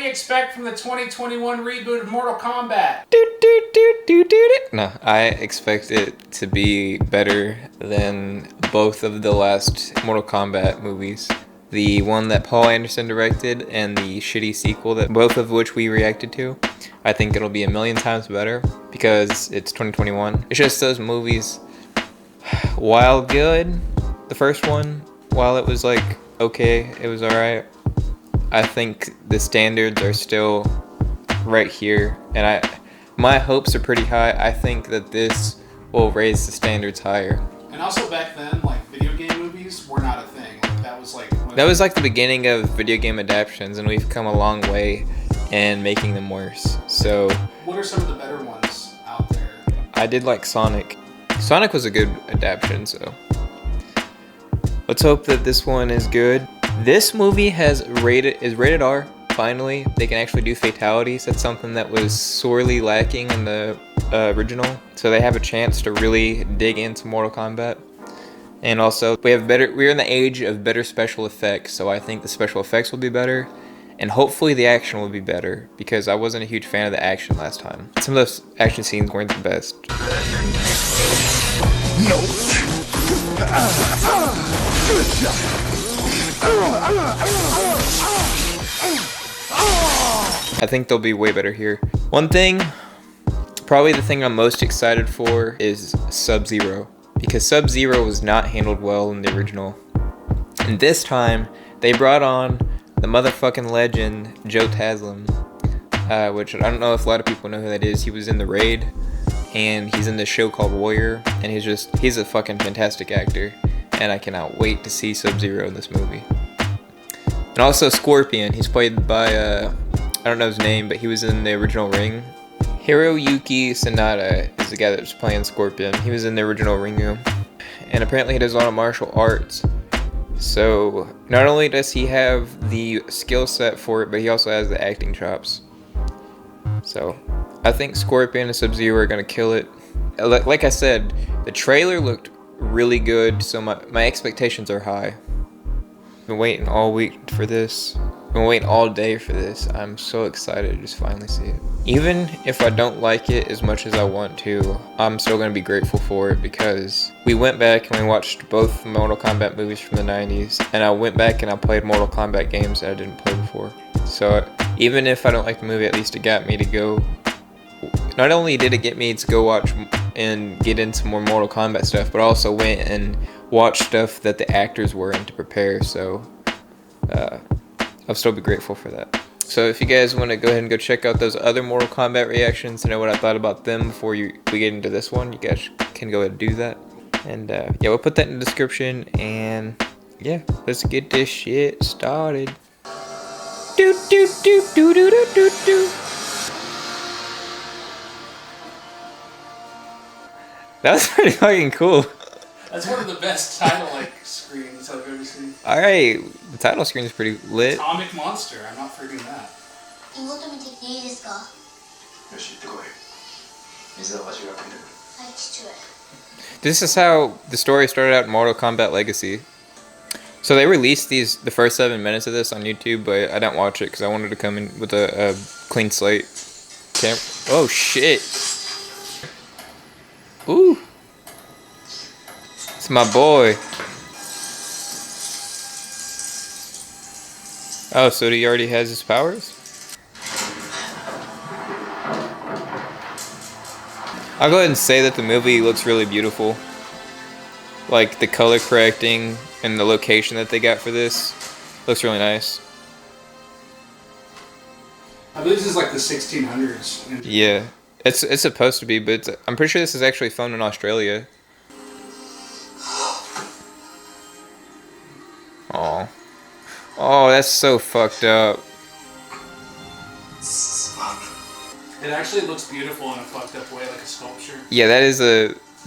you expect from the 2021 reboot of Mortal Kombat? No, I expect it to be better than both of the last Mortal Kombat movies. The one that Paul Anderson directed and the shitty sequel that both of which we reacted to. I think it'll be a million times better because it's 2021. It's just those movies, while good, the first one, while it was like okay, it was alright, I think the standards are still right here, and my hopes are pretty high. I think that this will raise the standards higher. And also back then, like, video game movies were not a thing. Like, that was like the beginning of video game adaptations, and we've come a long way in making them worse. So what are some of the better ones out there? I did like Sonic. Sonic was a good adaptation, so let's hope that this one is good. This movie is rated R. Finally, they can actually do fatalities. That's something that was sorely lacking in the original. So they have a chance to really dig into Mortal Kombat. And also, we're in the age of better special effects. So I think the special effects will be better. And hopefully the action will be better. Because I wasn't a huge fan of the action last time. Some of those action scenes weren't the best. No. Good job. I think they'll be way better here. One thing, probably the thing I'm most excited for is Sub-Zero. Because Sub-Zero was not handled well in the original. And this time, they brought on the motherfucking legend, Joe Taslim. Which I don't know if a lot of people know who that is. He was in The Raid. And he's in this show called Warrior. And he's a fucking fantastic actor. And I cannot wait to see Sub-Zero in this movie. And also Scorpion. He's played by, I don't know his name, but he was in the original Ring. Hiroyuki Sanada is the guy that was playing Scorpion. He was in the original Ringu. And apparently he does a lot of martial arts. So not only does he have the skill set for it, but he also has the acting chops. So I think Scorpion and Sub-Zero are going to kill it. Like I said, the trailer looked really good, so my expectations are high. Been waiting all week for this. Been waiting all day for this. I'm so excited to just finally see it. Even if I don't like it as much as I want to, I'm still going to be grateful for it because we went back and we watched both Mortal Kombat movies from the 90s, and I went back and I played Mortal Kombat games that I didn't play before. So even if I don't like the movie, at least it got me to go. Not only did it get me to go watch and get into more Mortal Kombat stuff, but also went and watched stuff that the actors were in to prepare, so I'll still be grateful for that. So if you guys want to go ahead and go check out those other Mortal Kombat reactions to know what I thought about them before we get into this one, you guys can go ahead and do that. And yeah, we'll put that in the description, and yeah, let's get this shit started. Do do do do do do do do. That was pretty fucking cool. That's one of the best title screens I've ever seen. Alright, the title screen is pretty lit. Atomic Monster, I'm not forgetting that. This is how the story started out in Mortal Kombat Legacy. So they released the first 7 minutes of this on YouTube, but I didn't watch it because I wanted to come in with a clean slate. Oh shit. Ooh. It's my boy. Oh, so he already has his powers? I'll go ahead and say that the movie looks really beautiful. Like the color correcting and the location that they got for this looks really nice. I believe this is like the 1600s. Yeah, it's supposed to be, but I'm pretty sure this is actually filmed in Australia. Oh, oh, that's so fucked up. It actually looks beautiful in a fucked up way, like a sculpture. Yeah, that is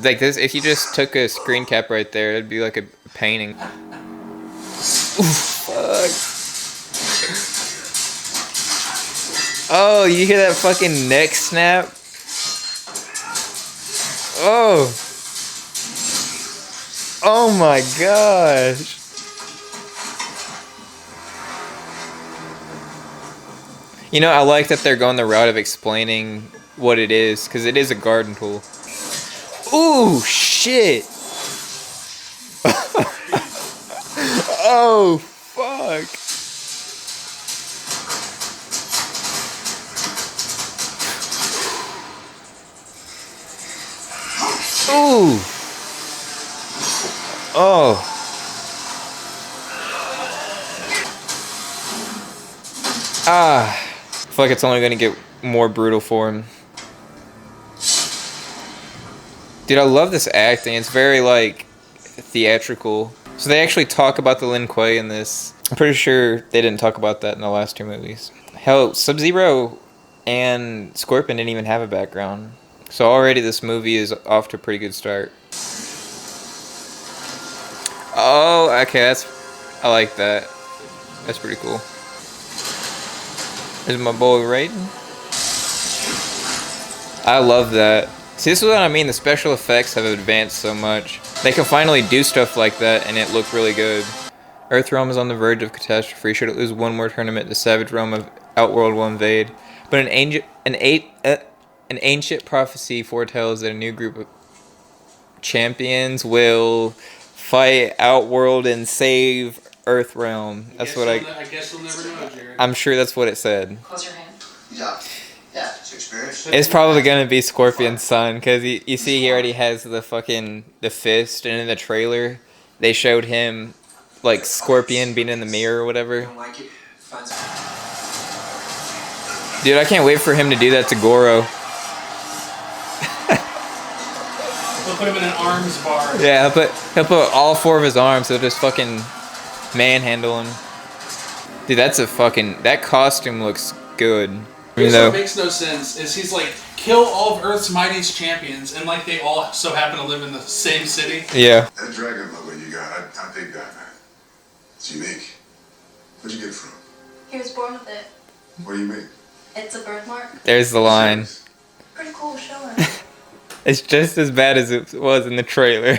like this. If you just took a screen cap right there, it'd be like a painting. Ooh, fuck. Oh, you hear that fucking neck snap? Oh. Oh my gosh. You know, I like that they're going the route of explaining what it is, because it is a garden tool. Ooh, shit! Oh, fuck! Ooh! Oh! Ah! I feel like it's only gonna get more brutal for him. Dude, I love this acting. It's very, like, theatrical. So they actually talk about the Lin Kuei in this. I'm pretty sure they didn't talk about that in the last two movies. Hell, Sub-Zero and Scorpion didn't even have a background. So already this movie is off to a pretty good start. Oh, okay, I like that. That's pretty cool. There's my boy Raiden. I love that. See, this is what I mean. The special effects have advanced so much. They can finally do stuff like that, and it looked really good. Earthrealm is on the verge of catastrophe. Should it lose one more tournament, the Savage Realm of Outworld will invade. But an ancient prophecy foretells that a new group of champions will fight Outworld and save Earthrealm. That's what I guess we'll never know, Jared. I'm sure that's what it said. Close your hand. Yeah. Yeah, it's experience. It's probably gonna be Scorpion's son, because you see he already has the fist, and in the trailer they showed him like Scorpion being in the mirror or whatever. Don't like it? Find some. Dude, I can't wait for him to do that to Goro. We'll put him in an arms bar. Yeah, he'll put all four of his arms, he'll just fucking manhandle him. Dude, that costume looks good. What makes no sense is he's like, kill all of Earth's mightiest champions, and like they all so happen to live in the same city. Yeah. That dragon logo you got, I dig that, man. It's unique. Where'd you get it from? He was born with it. What do you mean? It's a birthmark. There's the line. Pretty cool, show him. It's just as bad as it was in the trailer.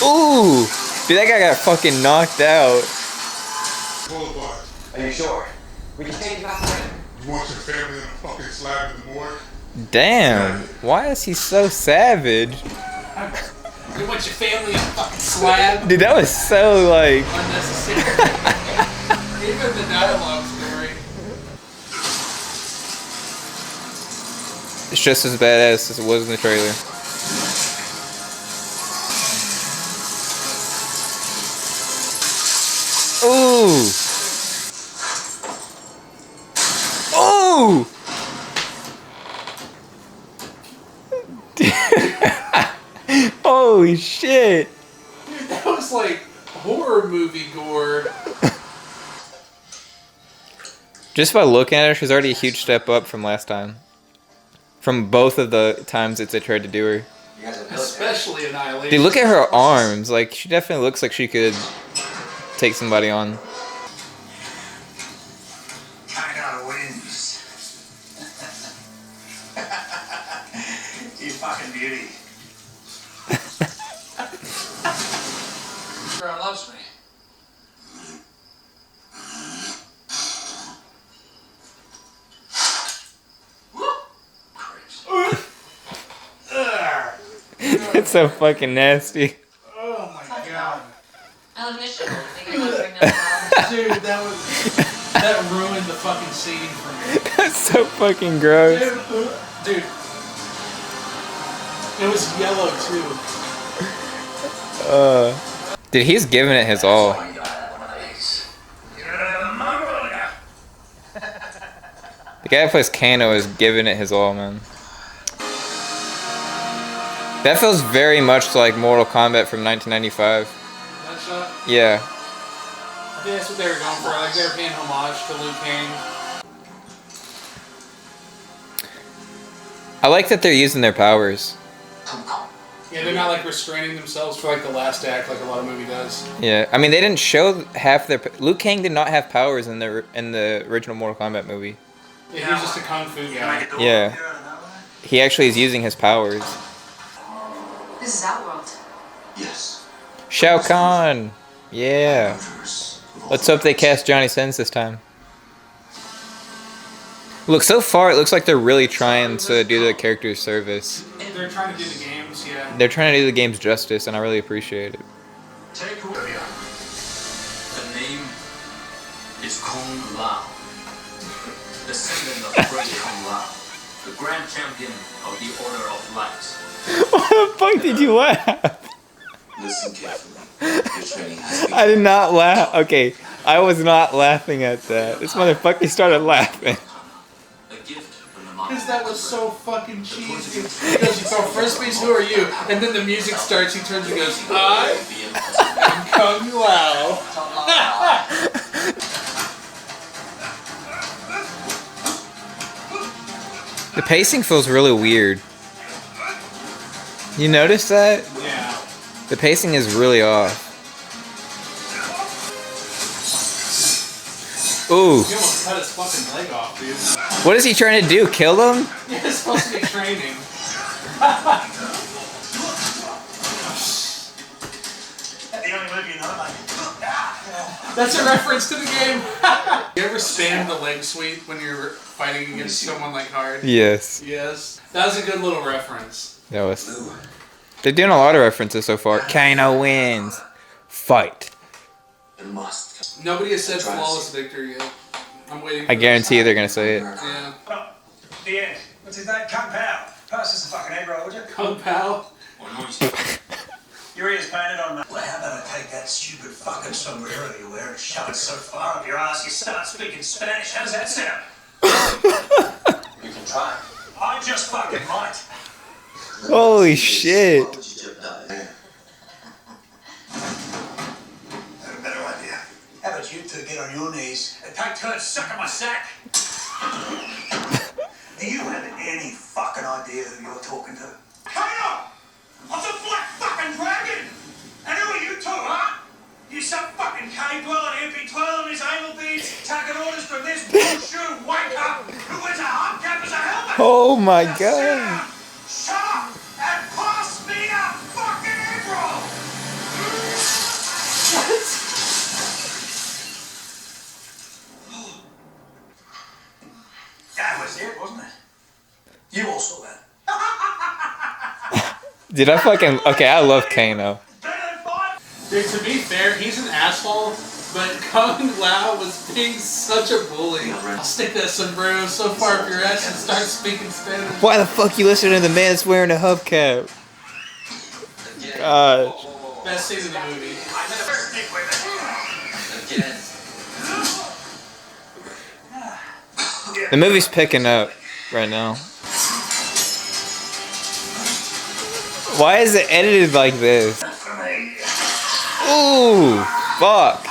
Ooh! Dude, that guy got fucking knocked out. Boulevard. Are you sure? We can take you out there. You want your family on a fucking slab in the morgue? Damn. Why is he so savage? You want your family on a fucking slab? Dude, that was so, like... Unnecessary. Even the dialogue's great. It's just as badass as it was in the trailer. Ooh! Ooh! Holy shit! Dude, that was like horror movie gore. Just by looking at her, she's already a huge step up from last time. From both of the times that they tried to do her. You guys are military. Especially Annihilation. Dude, look at her arms. Like, she definitely looks like she could take somebody on. China wins. You fucking beauty. Girl loves me. It's so fucking nasty. Oh my god. I live in a shithole. You think I'm gonna bring that up? Dude, that ruined the fucking scene for me. That's so fucking gross. Dude. It was yellow too. Dude, he's giving it his all. The guy that plays Kano is giving it his all, man. That feels very much like Mortal Kombat from 1995. That shot? Yeah. I think that's what they were going for. Like they were paying homage to Liu Kang. I like that they're using their powers. Yeah, they're not like restraining themselves for like the last act like a lot of movie does. Yeah, I mean they didn't show half their. Liu Kang did not have powers in the original Mortal Kombat movie. Yeah, he was just a kung fu guy. Yeah, he actually is using his powers. This is Outworld. Yes. Shao Kahn. Yeah. Let's hope they cast Johnny Sins this time. Look, so far it looks like they're really trying to do the character's service. They're trying to do the games, yeah. They're trying to do the game's justice, and I really appreciate it. Take away. The name is Kung Lao, descendant of great Kung Lao, the grand champion of the Order of Light. Why the fuck did you laugh? Listen carefully. Your training has been I did not laugh. Okay, I was not laughing at that. This motherfucker started laughing. a gift from the Because Master. that was so fucking cheesy. He goes, you throw frisbees, who are you? And then the music starts, he turns and goes, I am Kung Lao. The pacing feels really weird. You notice that? Yeah. The pacing is really off. Ooh. He almost cut his fucking leg off, dude. What is he trying to do? Kill them? Yeah, it's supposed to be training. The only movie you know, like. That's a reference to the game. You ever spam the leg sweep when you're fighting against someone like hard? Yes. Yes. That was a good little reference. That was. They're doing a lot of references so far. Kano wins. Fight. It must. Nobody has said flawless victory yet. I'm waiting. I guarantee you they're gonna say it. Yeah. The end. What's his name? Kung Pao. Pass us the fucking egg roll, would you? Kung Pao. Your ears painted on that. Well, how about I take that stupid fucking sombrero you wear and shove it so far up your ass you start speaking Spanish? How does that sound? You can try. I just fucking might. Holy shit. Why would you jeopardize? I have a better idea. How about you two get on your knees and take turns sucking my sack? Do you have any fucking idea who you're talking to? Kano! I'm the black fucking dragon! And who are you two, huh? You some fucking cave dweller who'd be twirling his anal beads, taking orders from this bullshoe wanker who wears a hubcap as a helmet! Oh my Now god. sit down, shut up, and pass me a fucking egg roll! That was it, wasn't it? You all saw that. Did I fucking. Okay, I love Kano. Better than five. Dude, to be fair, he's an asshole, but Kung Lao was being such a bully. I'll stick that sombrero so far up your ass and start speaking Spanish. Why the fuck you listen to the man that's wearing a hubcap? Gosh. Best scene in the movie. I never stick with it. Again. The movie's picking up right now. Why is it edited like this? For me. Ooh, fuck.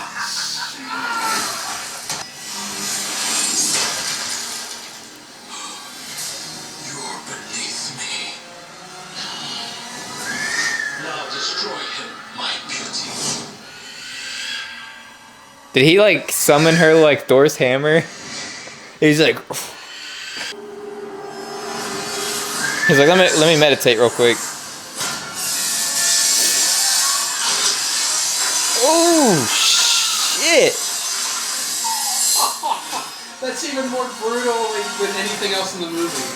You're beneath me. Now destroy him, my beauty. Did he like summon her like Thor's hammer? He's like. He's like, let me meditate real quick. Oh shit! That's even more brutal than anything else in the movie.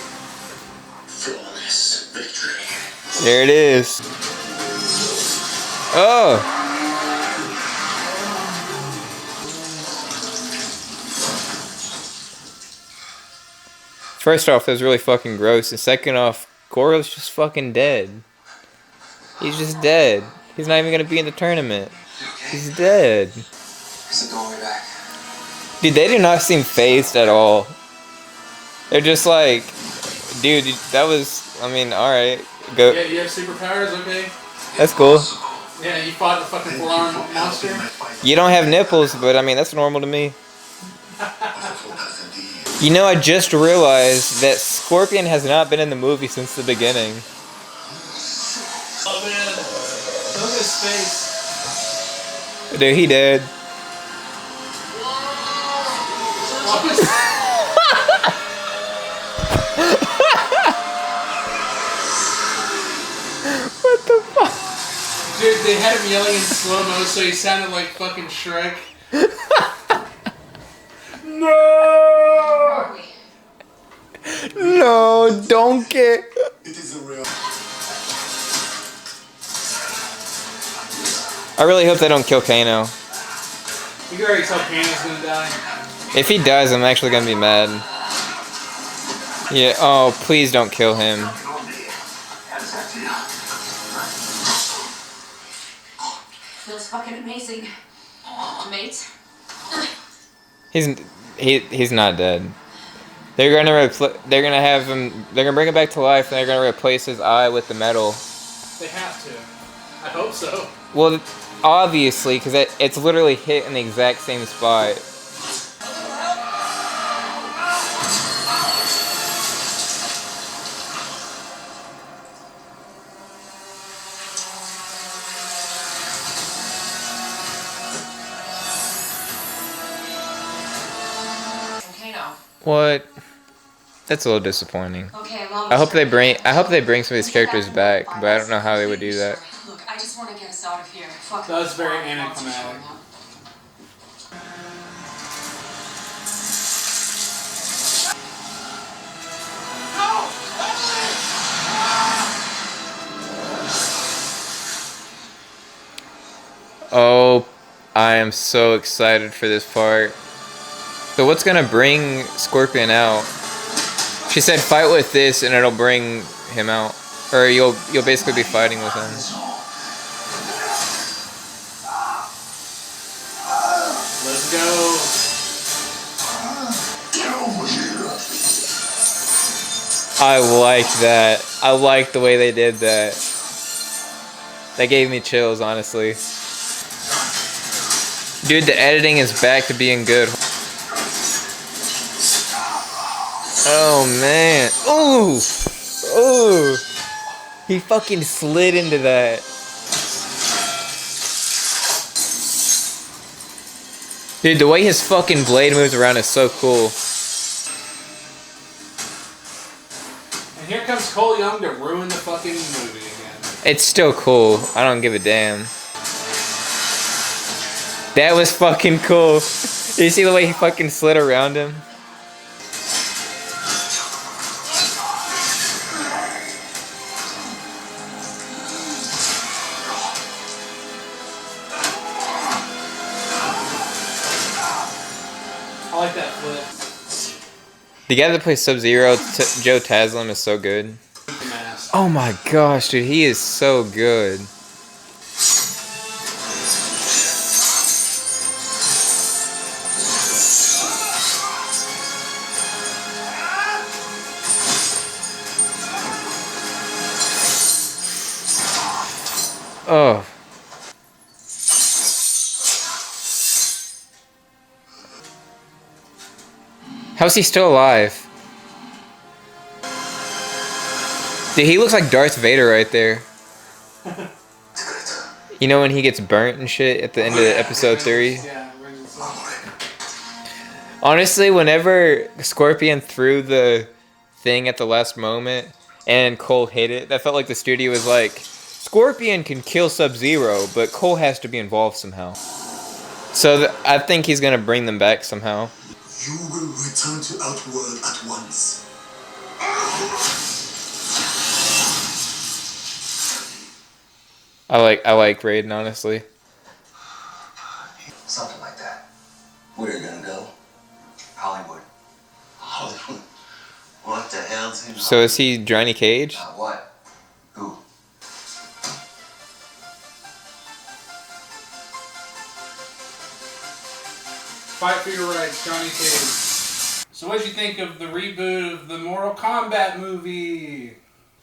Flawless victory. There it is. Oh. First off, that was really fucking gross, and second off, Goro's just fucking dead. He's just dead. He's not even gonna be in the tournament. He's dead. Is it going back? Dude, they do not seem phased at all. They're just like, dude, that was, I mean, alright. Go. Yeah, you have superpowers, okay? That's cool. Yeah, you fought the fucking four-arm monster. You don't have nipples, but I mean, that's normal to me. You know, I just realized that Scorpion has not been in the movie since the beginning. Oh man, look at his face. Dude, he dead. What the fuck? Dude, they had him yelling in slow-mo, so he sounded like fucking Shrek. No! No, donkey! It is a real. I really hope they don't kill Kano. You can already tell Kano's gonna die. If he dies, I'm actually gonna be mad. Yeah, oh, please don't kill him. Feels fucking amazing. Mate. He's not dead. They're gonna have him. They're gonna bring him back to life, and they're gonna replace his eye with the metal. They have to. I hope so. Well, obviously, because it's literally hit in the exact same spot. Kano. What? That's a little disappointing. Okay, Mom. I hope they bring some of these characters back, but I don't know how they would do that. Look, I just want to get us out of here. Fuck. That was very anticlimactic. Oh, I am so excited for this part. So what's gonna bring Scorpion out? She said fight with this and it'll bring him out. Or you'll basically be fighting with him. Let's go. Get over here. I like that. I like the way they did that. That gave me chills, honestly. Dude, the editing is back to being good. Oh, man. Ooh. Ooh. He fucking slid into that. Dude, the way his fucking blade moves around is so cool. And here comes Cole Young to ruin the fucking movie again. It's still cool. I don't give a damn. That was fucking cool. Did you see the way he fucking slid around him? I like that flip. The guy that plays Sub-Zero, Joe Taslim, is so good. The mask. Oh my gosh, dude, he is so good. Oh. How's he still alive? Dude, he looks like Darth Vader right there. You know when he gets burnt and shit at the end of episode 3? Yeah, Honestly, whenever Scorpion threw the thing at the last moment and Cole hit it, that felt like the studio was like, Scorpion can kill Sub-Zero, but Cole has to be involved somehow. So I think he's gonna bring them back somehow. You will return to Outworld at once. I like Raiden, honestly. Something like that. Where are you gonna go? Hollywood. Hollywood? What the hell's in So is he Johnny Cage? What? Who? Fight for your rights, Johnny Cage. So what'd you think of the reboot of the Mortal Kombat movie?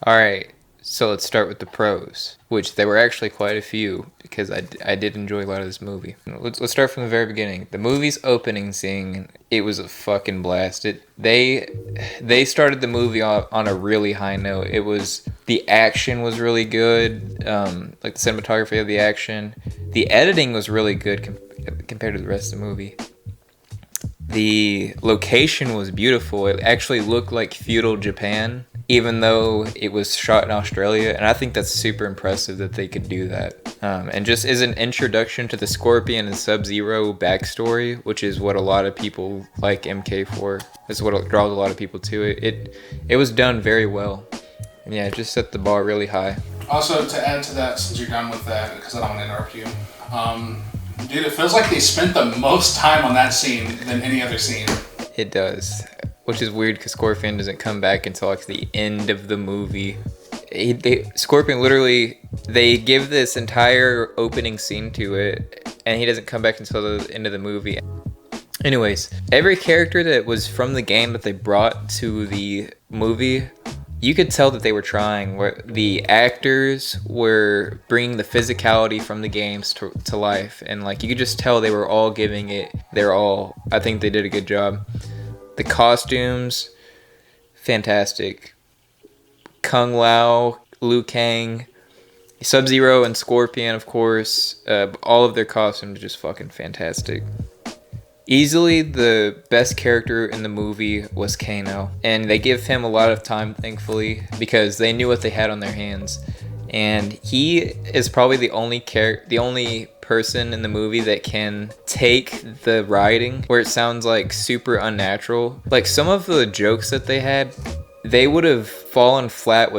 Alright, so let's start with the pros, which there were actually quite a few, because I did enjoy a lot of this movie. Let's start from the very beginning. The movie's opening scene, it was a fucking blast. They started the movie on a really high note. The action was really good, like the cinematography of the action. The editing was really good compared to the rest of the movie. The location was beautiful. It actually looked like feudal Japan, even though it was shot in Australia, and I think that's super impressive that they could do that. And just is an introduction to the Scorpion and Sub-Zero backstory, which is what a lot of people like MK for. That's what draws a lot of people to it. It was done very well. And yeah, it just set the bar really high. Also, to add to that, since you're done with that, because I don't want to interrupt you, dude, it feels like they spent the most time on that scene than any other scene. It does, which is weird because Scorpion doesn't come back until like the end of the movie. Scorpion literally, they give this entire opening scene to it, and he doesn't come back until the end of the movie. Anyways, every character that was from the game that they brought to the movie, you could tell that they were trying. The actors were bringing the physicality from the games to life, and like you could just tell they were all giving it their all. I think they did a good job. The costumes, fantastic. Kung Lao, Liu Kang, Sub-Zero, and Scorpion, of course. All of their costumes are just fucking fantastic. Easily the best character in the movie was Kano, and they give him a lot of time, thankfully, because they knew what they had on their hands. And he is probably the only person in the movie that can take the writing where it sounds like super unnatural. Like some of the jokes that they had, they would have fallen flat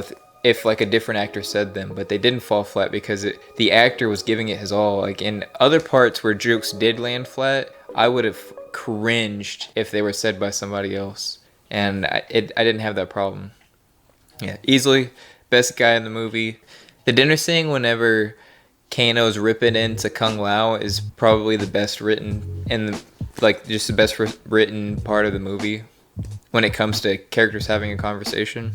if like a different actor said them, but they didn't fall flat because the actor was giving it his all. Like in other parts where jokes did land flat, I would have cringed if they were said by somebody else, and I didn't have that problem. Yeah, easily best guy in the movie. The dinner scene whenever Kano's ripping into Kung Lao is probably the best written and like just the best written part of the movie when it comes to characters having a conversation.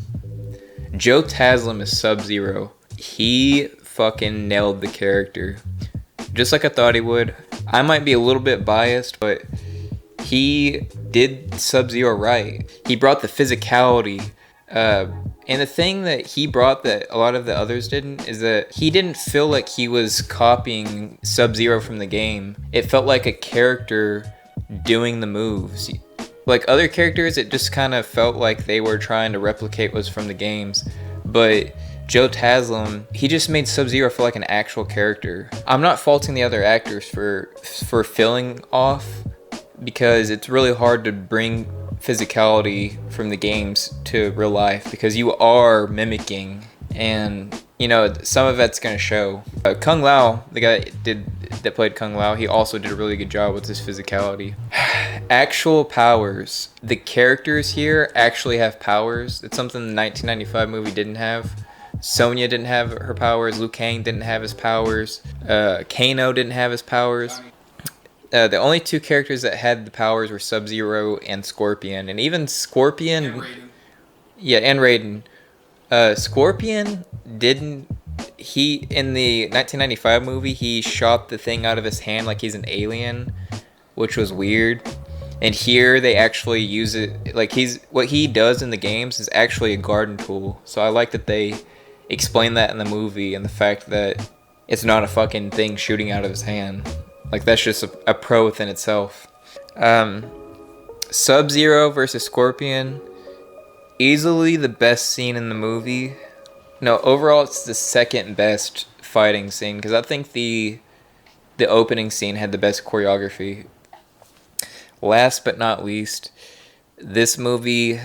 Joe Taslim is Sub-Zero. He fucking nailed the character. Just like I thought he would. I might be a little bit biased, but he did Sub-Zero right. He brought the physicality. And the thing that he brought that a lot of the others didn't is that he didn't feel like he was copying Sub-Zero from the game. It felt like a character doing the moves. Like other characters, it just kind of felt like they were trying to replicate what's from the games. But Joe Taslim, he just made Sub-Zero feel like an actual character. I'm not faulting the other actors for feeling off, because it's really hard to bring physicality from the games to real life because you are mimicking, and you know some of that's gonna show. Kung Lao, the guy that played Kung Lao, he also did a really good job with his physicality. Actual powers. The characters here actually have powers. It's something the 1995 movie didn't have. Sonya didn't have her powers. Liu Kang didn't have his powers. Kano didn't have his powers. The only two characters that had the powers were Sub-Zero and Scorpion. And even Scorpion... And Raiden. Yeah, and Raiden. Scorpion didn't... In the 1995 movie, he shot the thing out of his hand like he's an alien, which was weird. And here they actually use it... Like, what he does in the games is actually a garden tool. So I like that they explain that in the movie, and the fact that it's not a fucking thing shooting out of his hand. Like, that's just a pro within itself. Sub-Zero versus Scorpion. Easily the best scene in the movie. No, overall it's the second best fighting scene, because I think the opening scene had the best choreography. Last but not least, this movie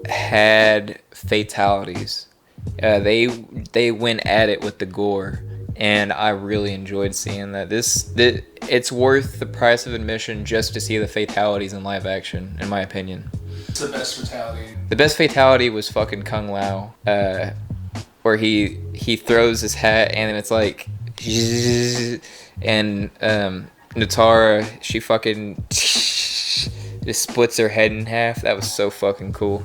had fatalities. They went at it with the gore, and I really enjoyed seeing that. It's worth the price of admission just to see the fatalities in live action, in my opinion. It's the best fatality. The best fatality was fucking Kung Lao, where he throws his hat and then it's like, and Natara, she fucking just splits her head in half. That was so fucking cool.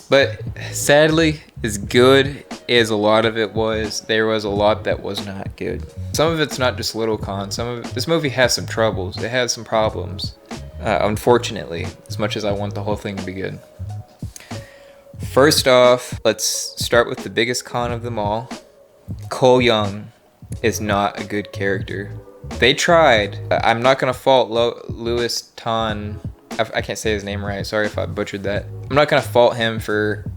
But sadly, as good as a lot of it was, there was a lot that was not good. Some of it's not just little cons. This movie has some troubles. It has some problems. Unfortunately, as much as I want the whole thing to be good. First off, let's start with the biggest con of them all. Cole Young is not a good character. They tried. I'm not gonna fault Louis Tan. I can't say his name right. Sorry if I butchered that. I'm not gonna fault him for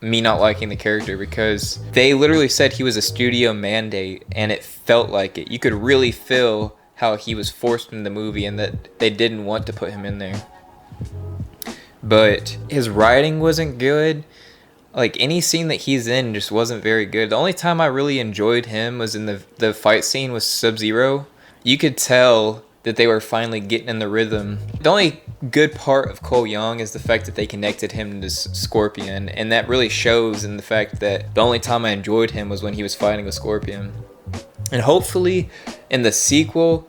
me not liking the character, because they literally said he was a studio mandate, and it felt like it. You could really feel how he was forced in the movie and that they didn't want to put him in there. But his writing wasn't good. Like, any scene that he's in just wasn't very good. The only time I really enjoyed him was in the fight scene with Sub-Zero. You could tell that they were finally getting in the rhythm. The only good part of Cole Young is the fact that they connected him to Scorpion, and that really shows in the fact that the only time I enjoyed him was when he was fighting with Scorpion. And hopefully in the sequel,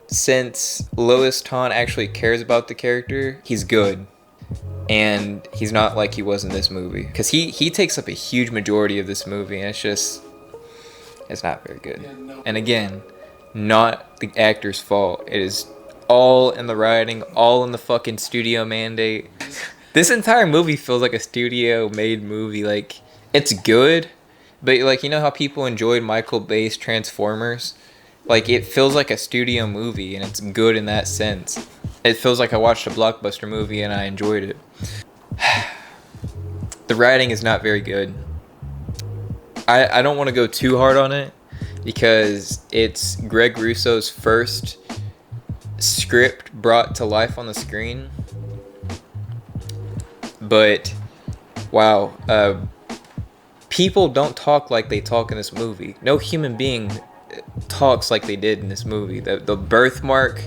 since Lois Ton actually cares about the character, he's good. And he's not like he was in this movie. Because he takes up a huge majority of this movie, and it's not very good. And again, not the actor's fault. It is all in the writing, all in the fucking studio mandate. This entire movie feels like a studio made movie. Like, it's good, but like, you know how people enjoyed Michael Bay's Transformers? Like, it feels like a studio movie, and it's good in that sense. It feels like I watched a blockbuster movie and I enjoyed it. The writing is not very good. I don't want to go too hard on it, because it's Greg Russo's first script brought to life on the screen. But wow, people don't talk like they talk in this movie. No human being talks like they did in this movie. The birthmark,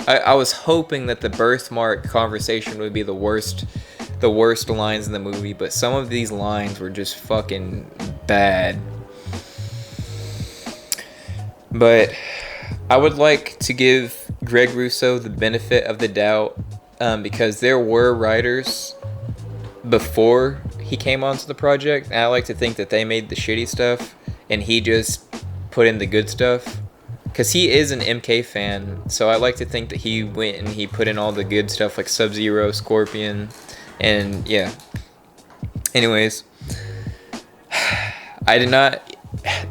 I was hoping that the birthmark conversation would be the worst lines in the movie, but some of these lines were just fucking bad. But I would like to give Greg Russo the benefit of the doubt, because there were writers before he came onto the project, and I like to think that they made the shitty stuff and he just put in the good stuff, because he is an MK fan. So I like to think that he went and he put in all the good stuff, like Sub-Zero, Scorpion, and yeah. Anyways,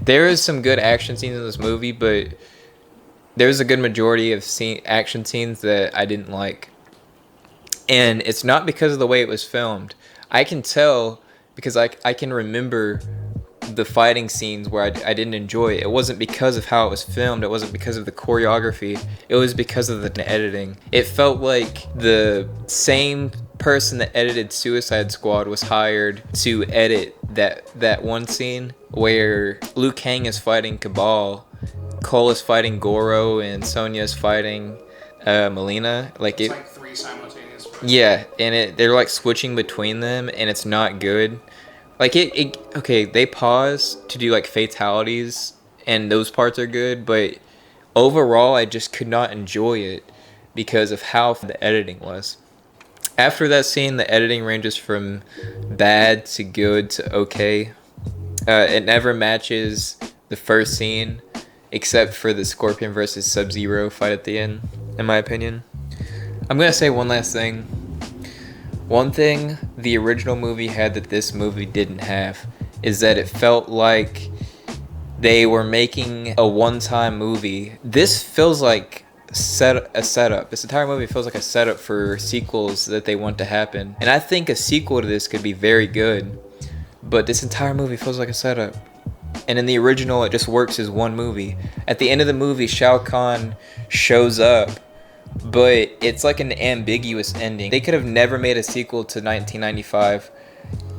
there is some good action scenes in this movie, but there's a good majority of action scenes that I didn't like. And it's not because of the way it was filmed. I can tell, because I can remember the fighting scenes where I didn't enjoy it. It wasn't because of how it was filmed. It wasn't because of the choreography. It was because of the editing. It felt like the same person that edited Suicide Squad was hired to edit that one scene where Liu Kang is fighting Cabal, Cole is fighting Goro, and Sonya is fighting Melina. Like, it's like 3 simultaneous. Yeah, and they're like switching between them, and it's not good. Like, okay, they pause to do like fatalities, and those parts are good, but overall I just could not enjoy it because of how the editing was. After that scene, the editing ranges from bad to good to okay. It never matches the first scene, except for the Scorpion versus Sub-Zero fight at the end, in my opinion. I'm gonna say one last thing. One thing the original movie had that this movie didn't have is that it felt like they were making a one-time movie. This feels like a setup. This entire movie feels like a setup for sequels that they want to happen. And I think a sequel to this could be very good, but this entire movie feels like a setup. And in the original, it just works as one movie. At the end of the movie, Shao Kahn shows up, but it's like an ambiguous ending. They could have never made a sequel to 1995,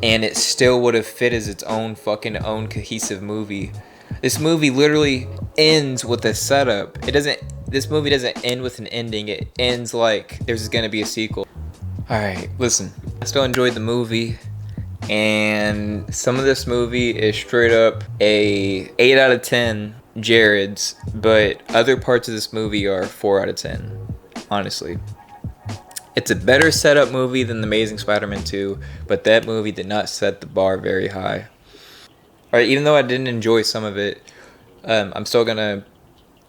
and it still would have fit as its own cohesive movie. This movie literally ends with a setup. This movie doesn't end with an ending. It ends like there's gonna be a sequel. Alright, listen. I still enjoyed the movie, and some of this movie is straight up a 8 out of 10 Jared's, but other parts of this movie are 4 out of 10. Honestly, it's a better setup movie than The Amazing Spider-Man 2, but that movie did not set the bar very high. Alright, even though I didn't enjoy some of it, I'm still gonna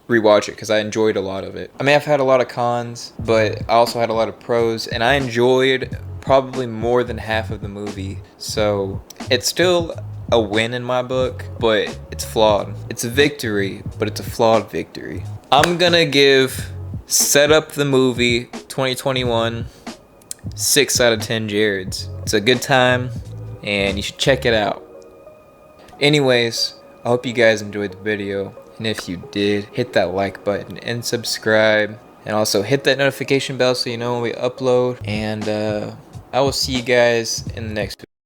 rewatch it because I enjoyed a lot of it. I may have had a lot of cons, but I also had a lot of pros, and I enjoyed probably more than half of the movie. So it's still a win in my book, but it's flawed. It's a victory, but it's a flawed victory. I'm gonna give Set Up the Movie 2021 6 out of 10 Jareds. It's a good time. and you should check it out. Anyways, I hope you guys enjoyed the video, and if you did, hit that like button and subscribe, and also hit that notification bell so you know when we upload, and I will see you guys in the next video.